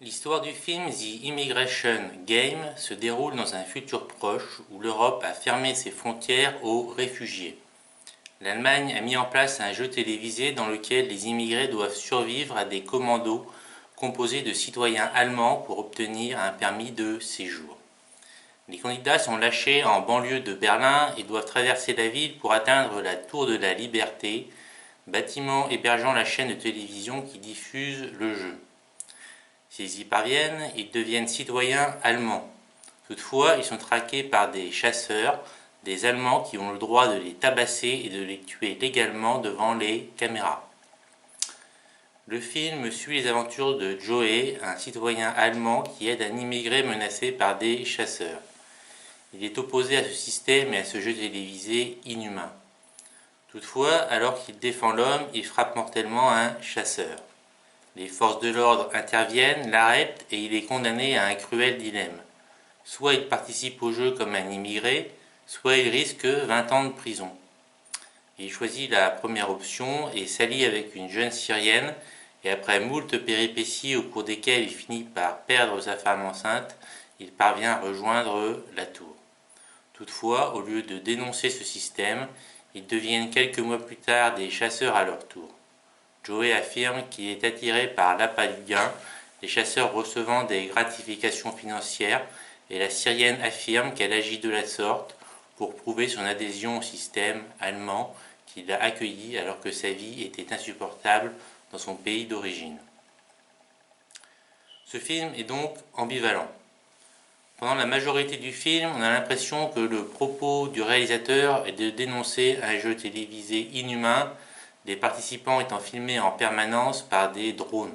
L'histoire du film The Immigration Game se déroule dans un futur proche où l'Europe a fermé ses frontières aux réfugiés. L'Allemagne a mis en place un jeu télévisé dans lequel les immigrés doivent survivre à des commandos composés de citoyens allemands pour obtenir un permis de séjour. Les candidats sont lâchés en banlieue de Berlin et doivent traverser la ville pour atteindre la Tour de la Liberté, bâtiment hébergeant la chaîne de télévision qui diffuse le jeu. S'ils y parviennent, ils deviennent citoyens allemands. Toutefois, ils sont traqués par des chasseurs, des Allemands qui ont le droit de les tabasser et de les tuer légalement devant les caméras. Le film suit les aventures de Joey, un citoyen allemand qui aide un immigré menacé par des chasseurs. Il est opposé à ce système et à ce jeu télévisé inhumain. Toutefois, alors qu'il défend l'homme, il frappe mortellement un chasseur. Les forces de l'ordre interviennent, l'arrêtent et il est condamné à un cruel dilemme. Soit il participe au jeu comme un immigré, soit il risque 20 ans de prison. Il choisit la première option et s'allie avec une jeune Syrienne et après moult péripéties au cours desquelles il finit par perdre sa femme enceinte, il parvient à rejoindre la tour. Toutefois, au lieu de dénoncer ce système, ils deviennent quelques mois plus tard des chasseurs à leur tour. Joey affirme qu'il est attiré par l'appât du gain, les chasseurs recevant des gratifications financières, et la Syrienne affirme qu'elle agit de la sorte pour prouver son adhésion au système allemand qui l'a accueilli alors que sa vie était insupportable dans son pays d'origine. Ce film est donc ambivalent. Pendant la majorité du film, on a l'impression que le propos du réalisateur est de dénoncer un jeu télévisé inhumain, les participants étant filmés en permanence par des drones.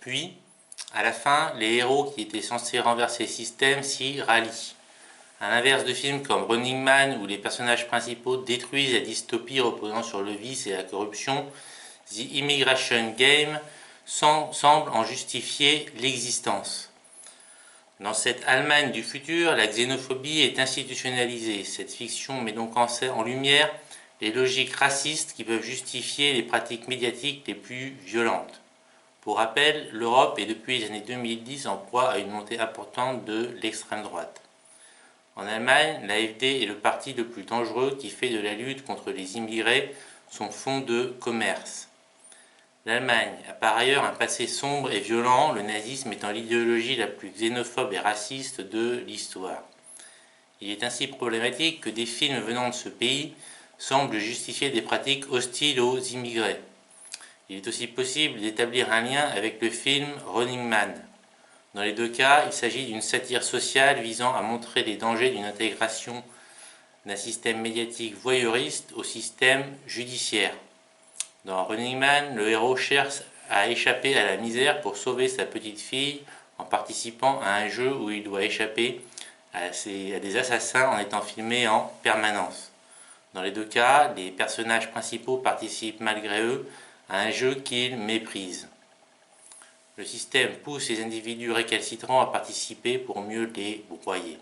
Puis, à la fin, les héros qui étaient censés renverser le système s'y rallient. À l'inverse de films comme Running Man où les personnages principaux détruisent la dystopie reposant sur le vice et la corruption, The Immigration Game semble en justifier l'existence. Dans cette Allemagne du futur, la xénophobie est institutionnalisée. Cette fiction met donc en lumière les logiques racistes qui peuvent justifier les pratiques médiatiques les plus violentes. Pour rappel, l'Europe est depuis les années 2010 en proie à une montée importante de l'extrême droite. En Allemagne, l'AfD est le parti le plus dangereux qui fait de la lutte contre les immigrés son fonds de commerce. L'Allemagne a par ailleurs un passé sombre et violent, le nazisme étant l'idéologie la plus xénophobe et raciste de l'histoire. Il est ainsi problématique que des films venant de ce pays semblent justifier des pratiques hostiles aux immigrés. Il est aussi possible d'établir un lien avec le film Running Man. Dans les deux cas, il s'agit d'une satire sociale visant à montrer les dangers d'une intégration d'un système médiatique voyeuriste au système judiciaire. Dans Running Man, le héros cherche à échapper à la misère pour sauver sa petite fille en participant à un jeu où il doit échapper à des assassins en étant filmé en permanence. Dans les deux cas, les personnages principaux participent malgré eux à un jeu qu'ils méprisent. Le système pousse les individus récalcitrants à participer pour mieux les broyer.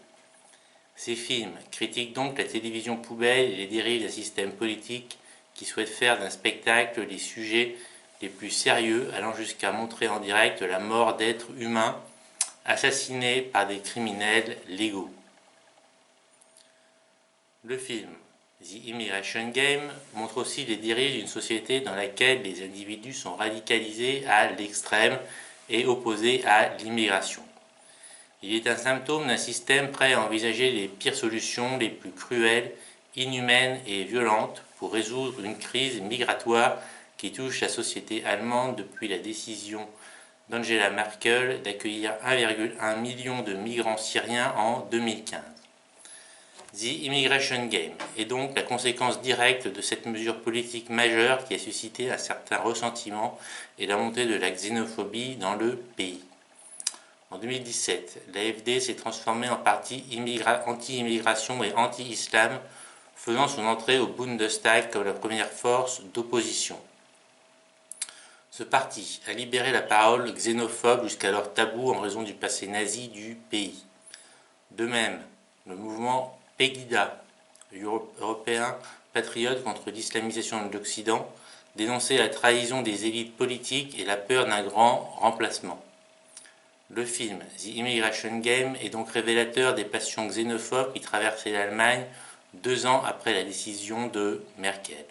Ces films critiquent donc la télévision poubelle et les dérives d'un système politique qui souhaite faire d'un spectacle les sujets les plus sérieux, allant jusqu'à montrer en direct la mort d'êtres humains assassinés par des criminels légaux. Le film The Immigration Game montre aussi les dérives d'une société dans laquelle les individus sont radicalisés à l'extrême et opposés à l'immigration. Il est un symptôme d'un système prêt à envisager les pires solutions, les plus cruelles, inhumaines et violentes pour résoudre une crise migratoire qui touche la société allemande depuis la décision d'Angela Merkel d'accueillir 1,1 million de migrants syriens en 2015. The Immigration Game est donc la conséquence directe de cette mesure politique majeure qui a suscité un certain ressentiment et la montée de la xénophobie dans le pays. En 2017, l'AfD s'est transformée en parti anti-immigration et anti-islam, faisant son entrée au Bundestag comme la première force d'opposition. Ce parti a libéré la parole xénophobe jusqu'alors taboue en raison du passé nazi du pays. De même, le mouvement Pegida, européen patriote contre l'islamisation de l'Occident, dénonçait la trahison des élites politiques et la peur d'un grand remplacement. Le film The Immigration Game est donc révélateur des passions xénophobes qui traversaient l'Allemagne 2 ans après la décision de Merkel.